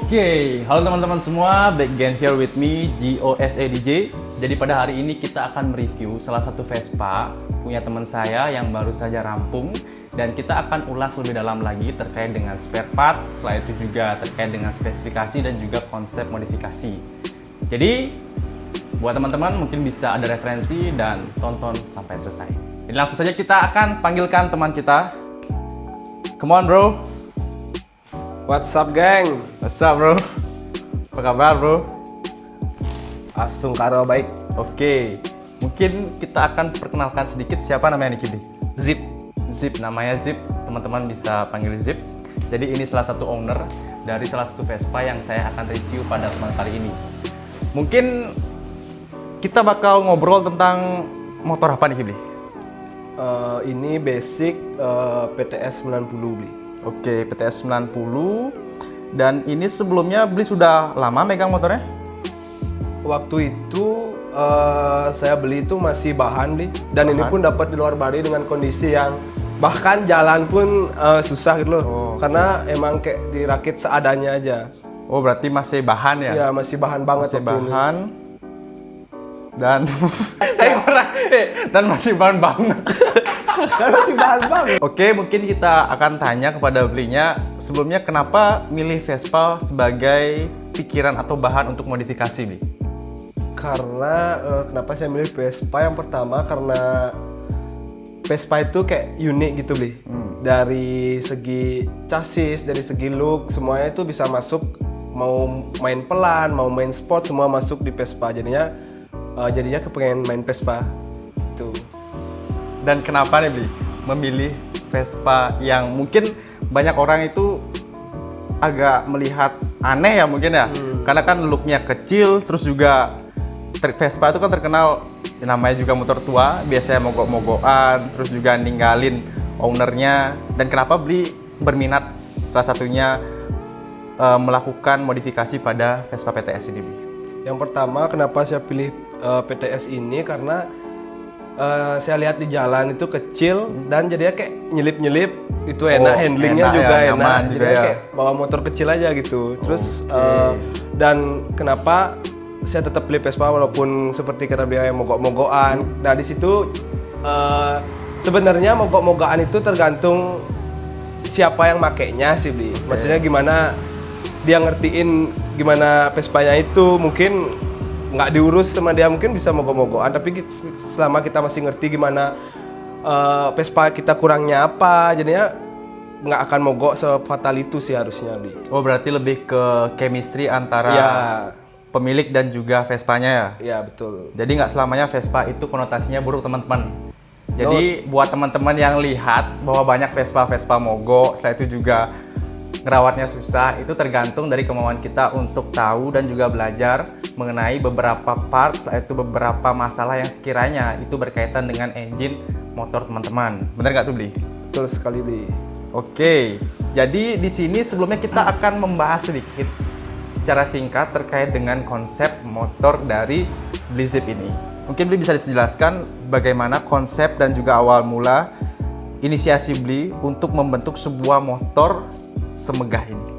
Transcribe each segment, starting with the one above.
Oke, halo teman-teman semua, back again here with me, GOSA DJ. Jadi pada hari ini kita akan mereview salah satu Vespa punya teman saya yang baru saja rampung. Dan kita akan ulas lebih dalam lagi terkait dengan spare part, selain itu juga terkait dengan spesifikasi dan juga konsep modifikasi. Jadi, buat teman-teman mungkin bisa ada referensi dan tonton sampai selesai. Jadi langsung saja kita akan panggilkan teman kita. Come on bro. What's up, geng? What's up bro? Apa kabar bro? Astung karo baik. Oke, mungkin kita akan perkenalkan sedikit siapa namanya nih Kibli? Zip. Zip, namanya Zip, teman-teman bisa panggil Zip. Jadi ini salah satu owner dari salah satu Vespa yang saya akan review pada kesempatan kali ini. Mungkin kita bakal ngobrol tentang motor apa nih Kibli? Ini basic PTS 90 beli. Oke, PTS 90. Dan ini sebelumnya beli sudah lama megang motornya? Waktu itu saya beli itu masih bahan beli. Dan ini pun dapat di luar Bali dengan kondisi yang bahkan jalan pun susah gitu loh. Karena emang kayak dirakit seadanya aja. Oh, berarti masih bahan ya? Ya masih bahan banget Masih waktu bahan. Dan dan masih bahan banget. Kan masih bahan banget. Oke, mungkin kita akan tanya kepada belinya sebelumnya kenapa milih Vespa sebagai pikiran atau bahan untuk modifikasi, Bli? Karena kenapa saya milih Vespa? Yang pertama karena Vespa itu kayak unik gitu beli. Dari segi chassis, dari segi look, semuanya itu bisa masuk. Mau main pelan, mau main sport, semua masuk di Vespa. Jadinya kepengen main Vespa. Itu. Dan kenapa nih Bli memilih Vespa yang mungkin banyak orang itu agak melihat aneh ya mungkin ya, karena kan looknya kecil, terus juga Vespa itu kan terkenal namanya juga motor tua, biasanya mogok-mogokan, terus juga ninggalin ownernya. Dan kenapa Bli berminat salah satunya melakukan modifikasi pada Vespa PTS ini Bli? Yang pertama kenapa saya pilih PTS ini karena saya lihat di jalan itu kecil dan jadinya kayak nyelip-nyelip itu enak, handlingnya enak juga ya, enak, juga jadi ya. kayak bawa motor kecil aja gitu. Terus dan kenapa saya tetap beli Vespa walaupun seperti kata dia yang mogok-mogokan. Nah di situ sebenarnya mogok-mogokan itu tergantung siapa yang makainya sih beli. Maksudnya gimana dia ngertiin gimana Vespanya itu, mungkin nggak diurus sama dia mungkin bisa mogok-mogokan, tapi selama kita masih ngerti gimana Vespa kita kurangnya apa, jadinya nggak akan mogok sefatal itu sih harusnya Bi. Oh, berarti lebih ke chemistry antara Ya, pemilik dan juga Vespanya ya? ya betul. Jadi nggak selamanya Vespa itu konotasinya buruk teman-teman. Jadi buat teman-teman yang lihat bahwa banyak Vespa mogok, setelah itu juga ngerawatnya susah, itu tergantung dari kemauan kita untuk tahu dan juga belajar mengenai beberapa parts, yaitu beberapa masalah yang sekiranya itu berkaitan dengan engine motor teman-teman. Bener nggak tuh Bli? Betul sekali Bi. Oke, jadi di sini sebelumnya kita akan membahas sedikit secara singkat terkait dengan konsep motor dari Bli Zip ini. Mungkin Bli bisa dijelaskan bagaimana konsep dan juga awal mula inisiasi Bli untuk membentuk sebuah motor semegah ini.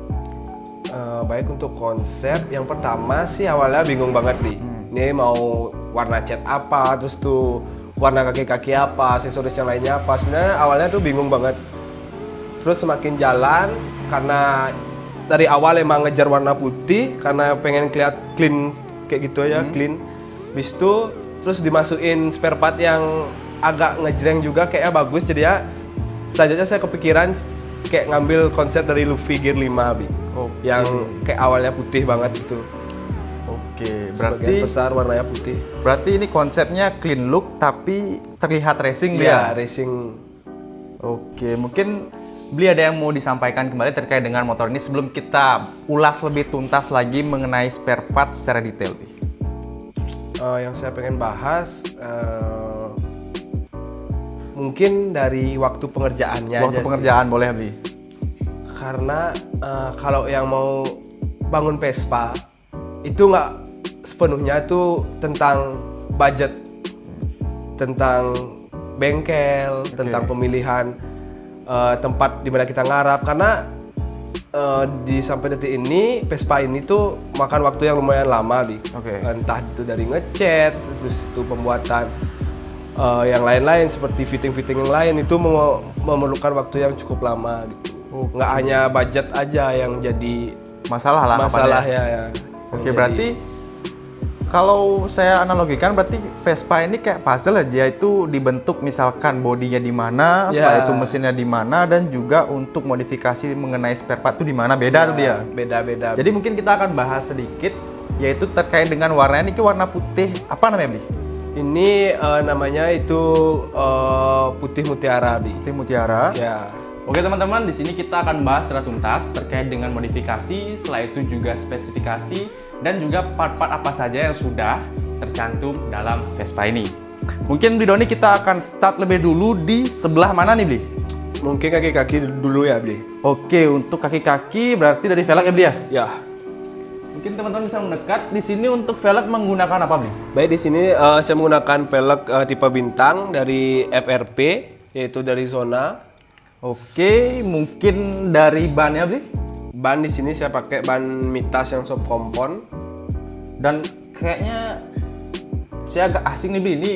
Baik, untuk konsep yang pertama sih awalnya bingung banget nih. Ini mau warna cat apa, terus tuh warna kaki-kaki apa, aksesoris yang lainnya apa. Sebenarnya awalnya tuh bingung banget. Terus semakin jalan karena dari awal emang ngejar warna putih karena pengen kelihatan clean kayak gitu aja, clean. Habis itu terus dimasukin spare part yang agak ngejreng juga kayaknya bagus, jadi ya selanjutnya saya kepikiran kayak ngambil konsep dari Luffy Gear 5 Bi. Yang kayak awalnya putih banget gitu. Oke, Sebagian berarti besar warnanya putih. berarti ini konsepnya clean look tapi terlihat racing Bli Iya, ya? racing. Oke, mungkin Bli ada yang mau disampaikan kembali terkait dengan motor ini sebelum kita ulas lebih tuntas lagi mengenai spare part secara detail Bli. Yang saya pengen bahas mungkin dari waktu pengerjaannya Waktu aja pengerjaan boleh Bli? Karena kalau yang mau bangun Vespa itu nggak sepenuhnya itu tentang budget, tentang bengkel, tentang pemilihan tempat di mana kita ngarap. Karena di sampai detik ini Vespa ini tuh makan waktu yang lumayan lama, Bi. Oke. Entah itu dari ngecat, terus itu pembuatan yang lain-lain seperti fitting-fitting yang lain itu memerlukan waktu yang cukup lama gitu. Nggak hanya budget aja yang jadi Masalah lah. masalah anggapannya. ya. Oke, berarti kalau saya analogikan berarti Vespa ini kayak puzzle ya. Dia itu dibentuk misalkan bodinya di mana, setelah Ya. itu mesinnya di mana, dan juga untuk modifikasi mengenai spare part itu di mana, beda tuh dia. Beda-beda. Jadi mungkin kita akan bahas sedikit yaitu terkait dengan warnanya. Ini warna putih apa namanya, Bli? Ini namanya itu putih mutiara, Bi. Putih mutiara. Ya. Oke teman-teman, di sini kita akan bahas secara tuntas terkait dengan modifikasi, setelah itu juga spesifikasi dan juga part-part apa saja yang sudah tercantum dalam Vespa ini. Mungkin Bli Doni kita akan start lebih dulu di sebelah mana nih, Bli? Mungkin kaki-kaki dulu ya, Bli. Oke, untuk kaki-kaki berarti dari velg ya, Bli ya? Ya. Mungkin teman-teman bisa mendekat. Di sini untuk velg menggunakan apa, Bli? Baik, di sini saya menggunakan velg tipe bintang dari FRP, yaitu dari Zona. Oke, mungkin dari bannya, Bli? Ban di sini saya pakai ban Mitas yang soft kompon. Dan kayaknya saya agak asing nih, Bli. Ini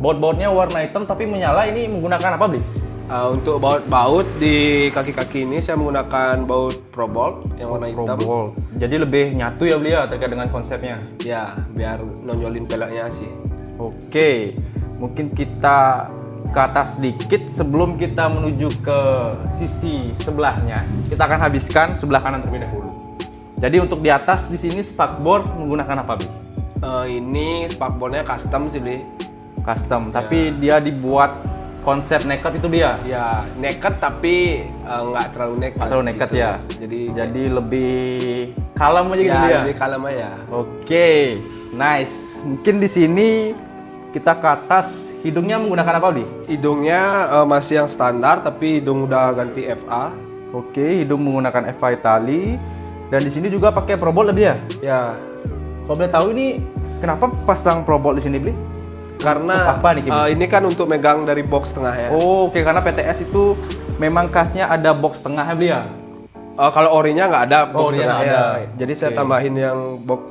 baut-bautnya warna hitam tapi menyala. Ini menggunakan apa, Bli? Untuk baut di kaki-kaki ini saya menggunakan baut Probolt yang warna hitam. Probolt. Jadi lebih nyatu ya, Bli ya, terkait dengan konsepnya. Ya, biar nonjolin peleknya sih. Oke, mungkin kita ke atas sedikit sebelum kita menuju ke sisi sebelahnya. Kita akan habiskan sebelah kanan terlebih dahulu. Jadi untuk di atas di sini spakbor menggunakan apa, Bli? Ini spakbornya custom sih, Bli. Custom, tapi dia dibuat konsep naked itu dia. Ya, naked tapi nggak terlalu naked. Nggak terlalu naked gitu. ya. Jadi lebih kalem aja gitu ya, dia. lebih kalem aja. Oke, nice. Mungkin di sini kita ke atas, hidungnya menggunakan apa, Bli? Hidungnya masih yang standar tapi hidung udah ganti FA. Oke, hidung menggunakan FA Itali. Dan di sini juga pakai Probolt lebih ya? Ya, Kalau boleh tahu ini kenapa pasang Probolt di sini, Bli? karena Untuk apa nih, Kim? ini kan untuk megang dari box tengah ya. Oh, oke, karena PTS itu memang khasnya ada box tengah ya, Bli ya? Kalau orinya nggak ada box orinya tengahnya. nggak ada. Jadi saya Oke. tambahin yang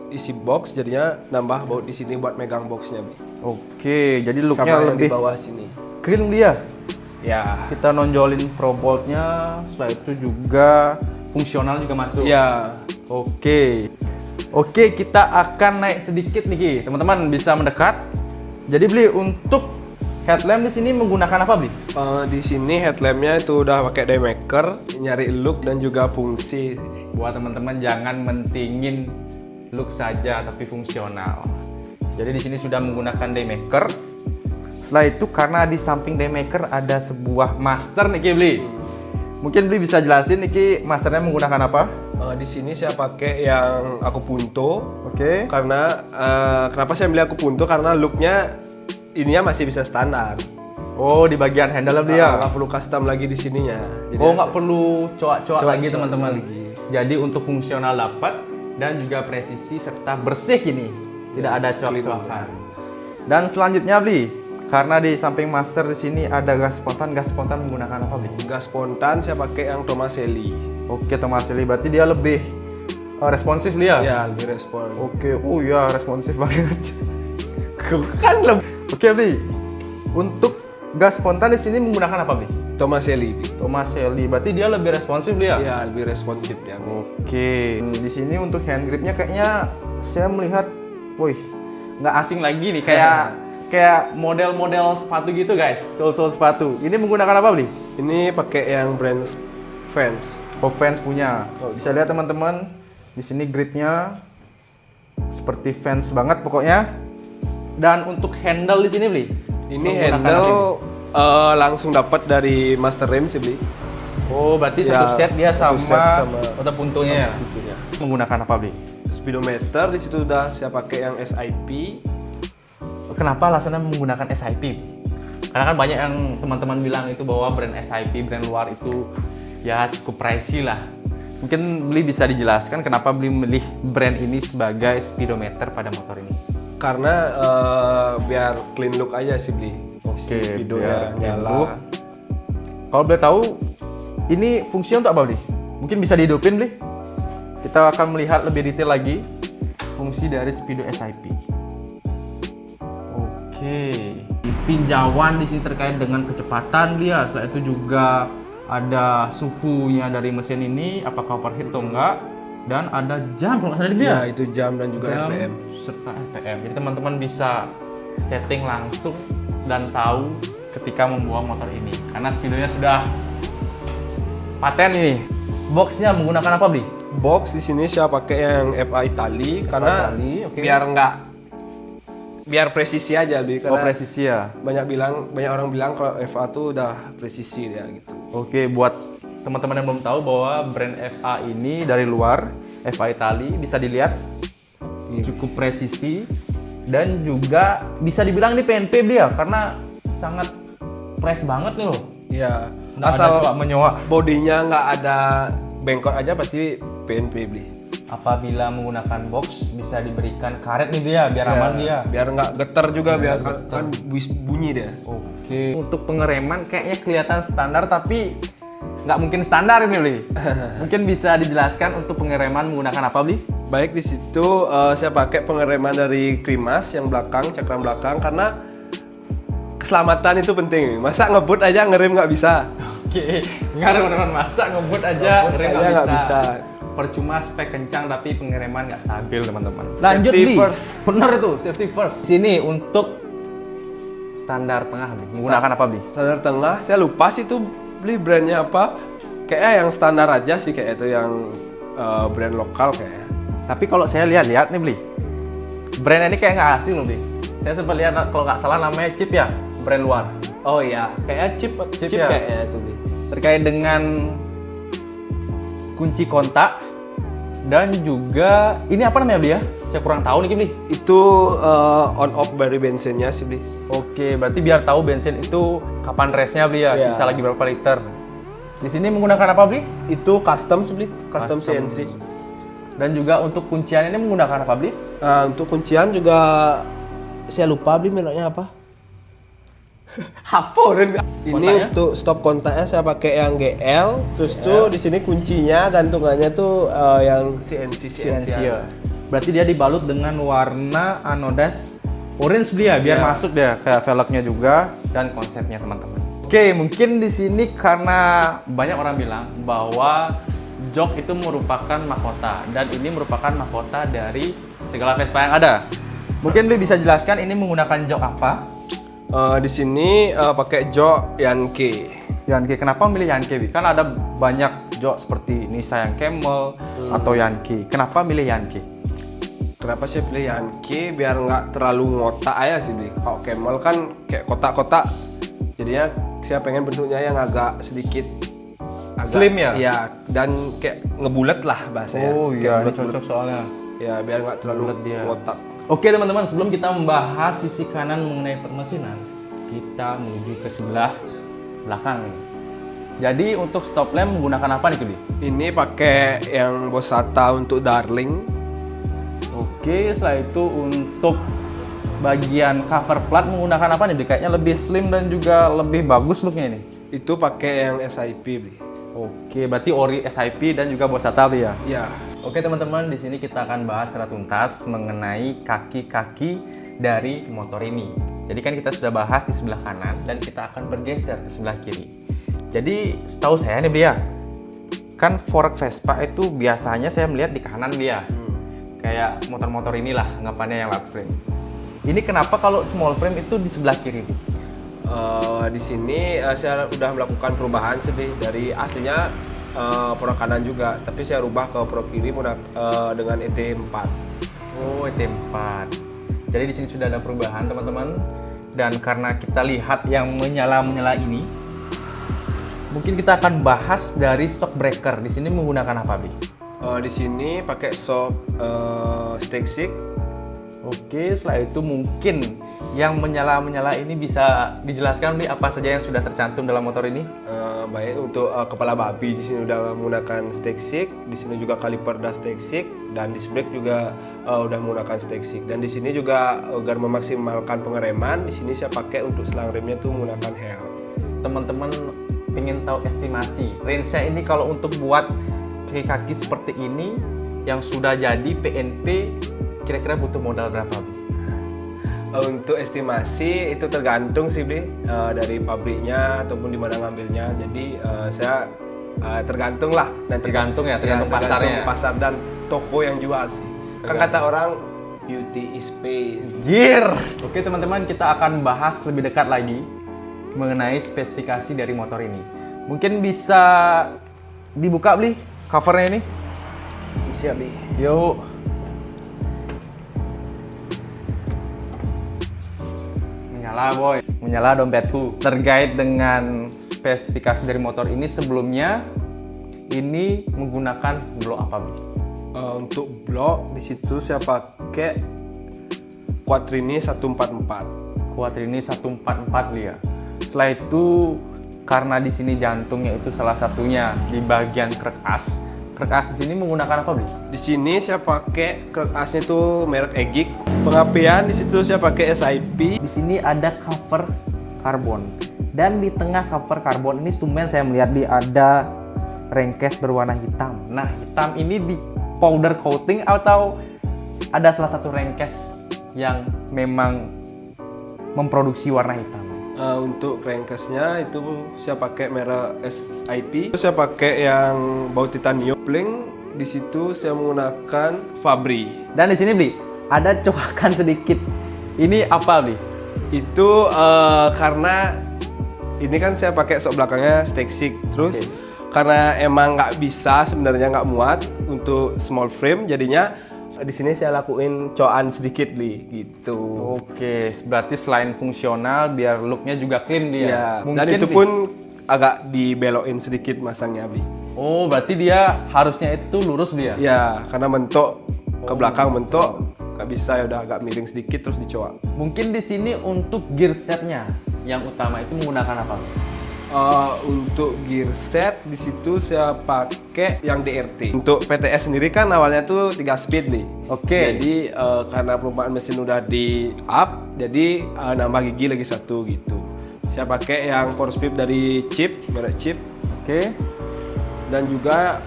isi box, jadinya nambah baut di sini buat megang boxnya. Bi. Oke, jadi looknya Sama yang di lebih bawah sini. clean dia. Ya. Kita nonjolin Proboltnya, setelah itu juga fungsional juga masuk. Ya. Oke. Oke, kita akan naik sedikit nih, Ki. Teman-teman bisa mendekat. Jadi Bli, untuk headlamp di sini menggunakan apa, Bli? Di sini headlampnya itu udah pakai daymaker, nyari look dan juga fungsi. Buat teman-teman jangan mentingin look saja tapi fungsional. Jadi di sini sudah menggunakan daymaker. Setelah itu karena di samping daymaker ada sebuah master nih, Ki, Bli. Mungkin Bli bisa jelasin nih, Ki, masternya menggunakan apa? Di sini saya pakai yang Akupunto. Oke. Karena kenapa saya milih Akupunto? Karena looknya ininya masih bisa standar. Oh, di bagian handle Bli ya? Nggak perlu custom lagi di sininya. Jadi Oh, nggak perlu coak-coak lagi Coak-coak teman-teman. lagi. Jadi untuk fungsional dapat dan juga presisi serta bersih ini. Tidak ada coak-coakan. Dan selanjutnya Bli, karena di samping master di sini ada gas spontan. Gas spontan menggunakan apa, Bli? gas spontan saya pakai yang Tomaselli. Oke, Tomaselli berarti dia lebih responsif Bli ya? Ya, lebih respon. Oke, oh ya responsif banget. Kan lebih Oke Bli, untuk gas spontan di sini menggunakan apa, Bli? Tomaselli. Tomaselli, berarti dia lebih responsif Bli ya? Ya, lebih responsif ya. Oke, di sini untuk hand gripnya kayaknya saya melihat, wih, nggak asing lagi nih, kayak model-model sepatu gitu guys, sol-sol sepatu. Ini menggunakan apa, Bli? Ini pakai yang brand Vans. Oh, Vans punya. Bisa lihat teman-teman, di sini gripnya seperti Vans banget pokoknya. Dan untuk handle di sini, Bli? Ini menggunakan apa, handle langsung dapat dari Master Rim sih, Bli. Oh, berarti Ya, satu set dia satu sama, set sama atau puntonya ya? Tentunya. Menggunakan apa, Bli? Speedometer di situ udah saya pakai yang SIP. Kenapa alasannya menggunakan SIP? Karena kan banyak yang teman-teman bilang itu bahwa brand SIP, brand luar itu ya cukup pricey lah. Mungkin Bli bisa dijelaskan kenapa Bli memilih brand ini sebagai speedometer pada motor ini? Karena biar clean look aja sih, Bli. Oke, Speedonya biar clean nyala. look. Kalau boleh tahu, ini fungsi untuk apa, Bli? Mungkin bisa dihidupin, Bli. Kita akan melihat lebih detail lagi fungsi dari Speedo SIP. Oke. Pinjauan di sini terkait dengan kecepatan dia. Selain itu juga ada suhunya dari mesin ini, apakah overheat atau enggak. Dan ada jam kalau nggak salah dia. Ya, itu jam dan juga Jam RPM. serta RPM. Jadi teman-teman bisa setting langsung dan tahu ketika membawa motor ini. Karena Speedonya sudah paten ini. Boxnya menggunakan apa, Bli? Box di sini saya pakai yang FA Italy karena Italy, oke. biar presisi aja, Bi. Oh, Karena presisi ya. banyak orang bilang kalau FA tuh udah presisi dia gitu. Oke, buat teman-teman yang belum tahu bahwa brand FA ini dari luar, FA Italy bisa dilihat cukup presisi dan juga bisa dibilang ini PNP dia karena sangat fresh banget nih loh. Ya, Nggak ada asal coak-menyoak. bodinya nggak ada bengkok aja pasti PNP, Bli. Apabila menggunakan box bisa diberikan karet nih dia biar aman dia. Biar nggak getar juga, biar nggak kan bunyi dia. Oke. Untuk pengereman kayaknya kelihatan standar tapi nggak mungkin standar ini, Bli. Mungkin bisa dijelaskan untuk pengereman menggunakan apa, Bli? Baik, di situ saya pakai pengereman dari Krimas yang belakang, cakram belakang karena keselamatan itu penting. Masa ngebut aja ngerem nggak bisa. Oke, nggak teman-teman, masa ngebut aja Ngebut rem aja nggak nggak bisa. bisa. Percuma spek kencang tapi pengereman nggak stabil, teman-teman. Lanjut, Safety Bli. first. Bener itu, safety first. Sini untuk standar tengah, Bli. Menggunakan apa, Bli? Standar tengah, saya lupa sih tuh beli brandnya apa. Kayaknya yang standar aja sih, kayak itu yang brand lokal kayaknya. Tapi kalau saya lihat nih, Bli, brand ini kayak nggak asing loh, Bli. Saya sempat lihat kalau nggak salah namanya Chip ya, brand luar. Oh iya, kayaknya chip ya? kayaknya itu, Bli. Terkait dengan kunci kontak dan juga ini apa namanya, Bli ya? Saya kurang tahu nih, Bli. Itu on off dari bensinnya sih, Bli. Oke, berarti biar tahu bensin itu kapan restnya, Bli ya, Iya. sisa lagi berapa liter. Di sini menggunakan apa, Bli? Itu custom sih, Bli. Custom Custom. CNC. Dan juga untuk kuncian ini menggunakan apa, Bli? Nah, untuk kuncian juga saya lupa, Bli, mereknya apa. Apa orang? Ini Kontaknya? untuk stop kontaknya saya pakai yang GL, terus tuh di sini kuncinya gantungannya tuh yang CNC. ya. Berarti dia dibalut dengan warna anodas orange, Bli ya, biar Iya. masuk dia kayak velgnya juga dan konsepnya, teman-teman. Oke, mungkin di sini karena banyak orang bilang bahwa jok itu merupakan mahkota dan ini merupakan mahkota dari segala Vespa yang ada. Mungkin Bli bisa jelaskan ini menggunakan jok apa? Di sini pakai jok Yankee. Yankee. Kenapa milih Yankee, Bli? Kan ada banyak jok seperti Nissan yang Camel atau Yankee. Kenapa milih Yankee? Kenapa saya pilih Yankee? Biar nggak terlalu ngotak aja sih, Bli. Kalau Camel kan kayak kotak-kotak. Jadinya saya pengen bentuknya yang agak sedikit Slim ya? Iya, dan kayak ngebulet lah bahasanya. Oh Kayak iya, ini bulet-bulet. cocok soalnya. Ya, biar nggak terlalu Bulet dia. ngotak. Oke teman-teman, sebelum kita membahas sisi kanan mengenai permesinan, kita menuju ke sebelah belakang nih. Jadi untuk stop lamp menggunakan apa nih, Kudi? Ini pakai yang Bosata untuk Darling. Oke, setelah itu untuk bagian cover plat menggunakan apa nih? Kayaknya lebih slim dan juga lebih bagus looknya ini. Itu pakai yang SIP, Bli. Oke, berarti ori SIP dan juga Bosata ya. Ya, Oke teman-teman, di sini kita akan bahas secara tuntas mengenai kaki-kaki dari motor ini. Jadi kan kita sudah bahas di sebelah kanan dan kita akan bergeser ke sebelah kiri. Jadi setahu saya nih, Blia, kan fork Vespa itu biasanya saya melihat di kanan dia. Kayak motor-motor inilah anggapannya yang large frame. Ini kenapa kalau small frame itu di sebelah kiri, Bu? di sini saya udah melakukan perubahan sih, Bli. Dari aslinya pro kanan juga, tapi saya rubah ke pro kiri dengan ET4. Oh, ET4. Jadi di sini sudah ada perubahan, teman-teman. Dan karena kita lihat yang menyala-menyala ini, mungkin kita akan bahas dari shock breaker. Di sini menggunakan apa, Bi? Di sini pakai shock Stexik. Oke, setelah itu mungkin yang menyala-menyala ini bisa dijelaskan, Bi, apa saja yang sudah tercantum dalam motor ini? Baik untuk kepala babi di sini udah menggunakan Stexik, di sini juga kaliper udah Stexik, dan disc brake juga udah menggunakan Stexik. Dan di sini juga agar memaksimalkan pengereman, di sini saya pakai untuk selang remnya tuh menggunakan Hel. Teman-teman ingin tahu estimasi range-nya ini kalau untuk buat kaki-kaki seperti ini yang sudah jadi PNP, kira-kira butuh modal berapa, Bi? Untuk estimasi itu tergantung sih, Bi, dari pabriknya ataupun di mana ngambilnya. Jadi saya tergantung lah. Nanti Tergantung pasarnya. Tergantung pasar dan toko yang jual sih. Kan kata orang beauty is pain. Jir. Oke teman-teman, kita akan bahas lebih dekat lagi mengenai spesifikasi dari motor ini. Mungkin bisa dibuka, Bli, covernya ini. Siap, Bi. Yuk. Menyala, boy. Menyala dompetku. Terkait dengan spesifikasi dari motor ini sebelumnya, ini menggunakan blok apa, Bli? Untuk blok di situ saya pakai Quattrini 144. Quattrini 144, Bli ya. Setelah itu, karena di sini jantungnya itu salah satunya di bagian krek as. Krek as di sini menggunakan apa, Bli? Di sini saya pakai krek asnya itu merek Egik. Pengapian di situ saya pakai SIP. Di sini ada cover karbon. Dan di tengah cover karbon ini tumben saya melihat ada rengkes berwarna hitam. Nah, hitam ini di powder coating atau ada salah satu rengkes yang memang memproduksi warna hitam? Untuk rengkesnya itu saya pakai merek SIP. Saya pakai yang baut titanium. Bling di situ saya menggunakan Fabri. Dan di sini, Bli, ada coakan sedikit. Ini apa, Bli? Itu karena ini kan saya pakai sok belakangnya Stexik. Terus karena emang nggak bisa, sebenarnya nggak muat untuk small frame, jadinya di sini saya lakuin coan sedikit, Bli, gitu. Oke, berarti selain fungsional, biar looknya juga clean dia. Ya, Mungkin, dan itu Bli, pun agak dibelokin sedikit masangnya, Bli. oh, berarti dia harusnya itu lurus dia? Ya, karena mentok ke belakang mentok, nggak bisa, ya udah agak miring sedikit terus dicoak. Mungkin di sini untuk gear setnya yang utama itu menggunakan apa? Untuk gear set di situ saya pakai yang DRT. Untuk PTS sendiri kan awalnya tuh 3 speed nih. Oke. Jadi karena perubahan mesin udah di up, jadi nambah gigi lagi satu gitu. Saya pakai yang 4 speed dari Chip, merek Chip. Oke. Dan juga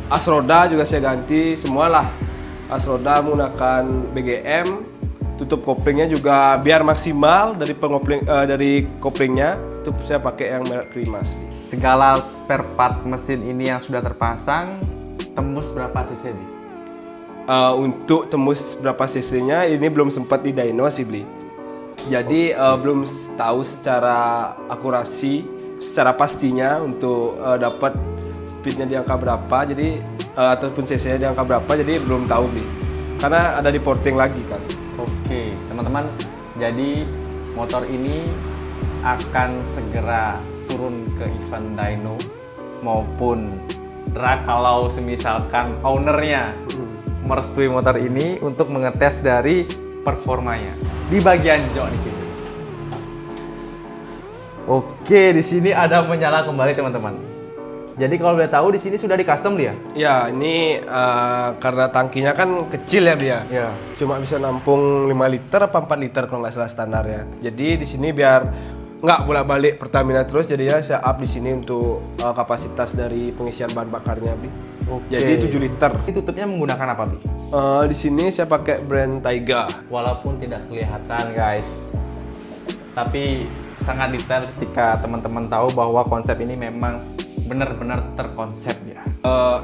as roda juga saya ganti semualah. As roda menggunakan BGM. Tutup koplingnya juga biar maksimal dari dari koplingnya itu saya pakai yang merek Krimas. Segala spare part mesin ini yang sudah terpasang tembus berapa cc, Bli? Untuk tembus berapa cc-nya ini belum sempat di dyno sih, Bli. Jadi belum tahu secara akurasi, secara pastinya untuk dapat speednya di angka berapa. Jadi ataupun cc-nya di angka berapa. Jadi belum tahu, Bli. Karena ada di porting lagi kan. Oke, teman-teman, jadi motor ini akan segera turun ke event dyno maupun drag kalau semisalkan ownernya merestui motor ini untuk mengetes dari performanya di bagian jok nih. Oke, di sini ada menyala kembali, teman-teman. Jadi kalau boleh tahu di sini sudah di custom dia? Ya, ini karena tangkinya kan kecil ya dia. Ya. Cuma bisa nampung 5 liter apa 4 liter kalau nggak salah standarnya. Jadi di sini biar nggak bolak-balik Pertamina terus, jadinya saya up di sini untuk kapasitas dari pengisian bahan bakarnya, Bi. Oke. Jadi 7 liter. Ini tutupnya menggunakan apa, Bi? Di sini saya pakai brand Taiga. Walaupun tidak kelihatan, guys, tapi sangat detail ketika teman-teman tahu bahwa konsep ini memang benar-benar terkonsep ya.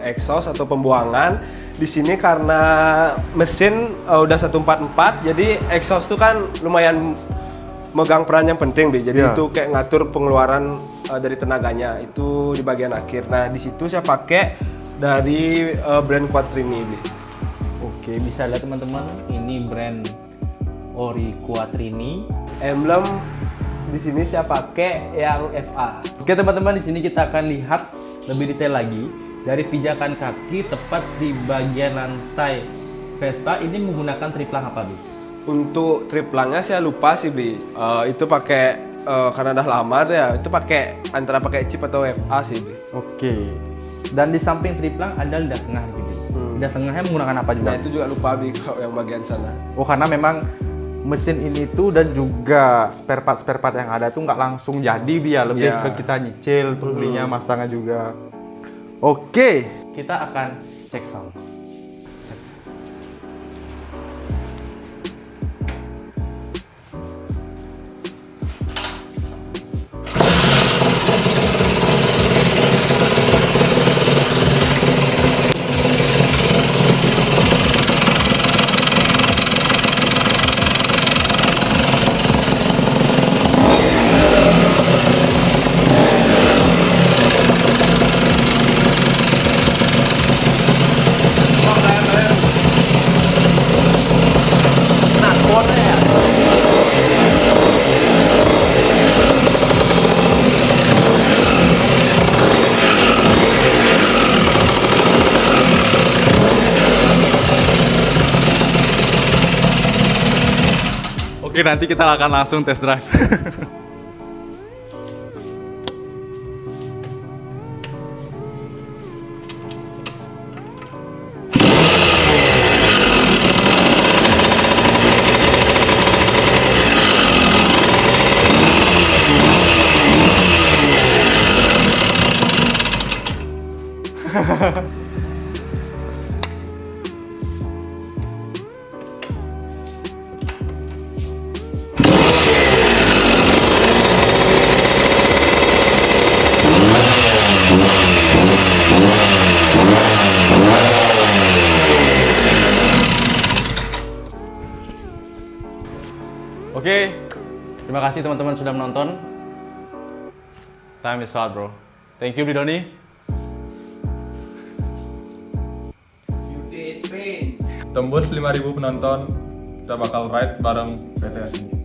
Exhaust atau pembuangan di sini karena mesin udah 144, jadi exhaust tuh kan lumayan megang peran yang penting deh. Jadi Ya. itu kayak ngatur pengeluaran dari tenaganya itu di bagian akhir. Nah di situ saya pakai dari brand Quattrini ini. Oke, bisa lihat teman-teman, ini brand Ori Quattrini. Emblem di sini saya pakai yang FA. Oke teman-teman, di sini kita akan lihat lebih detail lagi dari pijakan kaki tepat di bagian lantai Vespa ini menggunakan triplang apa, Bi? Untuk triplangnya saya lupa sih, Bi. Itu pakai karena udah lama ya. Itu pakai antara pakai chip atau FA sih, Bi. Oke. Dan di samping triplang ada lidah tengah, Bi. Lidah tengahnya menggunakan apa juga? Nah itu juga lupa, Bi, kalau yang bagian sana. Oh, karena memang mesin ini tuh dan juga spare part yang ada tuh nggak langsung jadi, dia lebih Ya. ke kita nyicil terus belinya masangnya juga. Oke, kita akan cek sound. Cek. Oke, nanti kita akan langsung test drive. Oke, terima kasih teman-teman sudah menonton. Time is short, bro. Thank you, Bidoni. UD Spain. Tembus 5.000 penonton, kita bakal ride bareng PTS ini.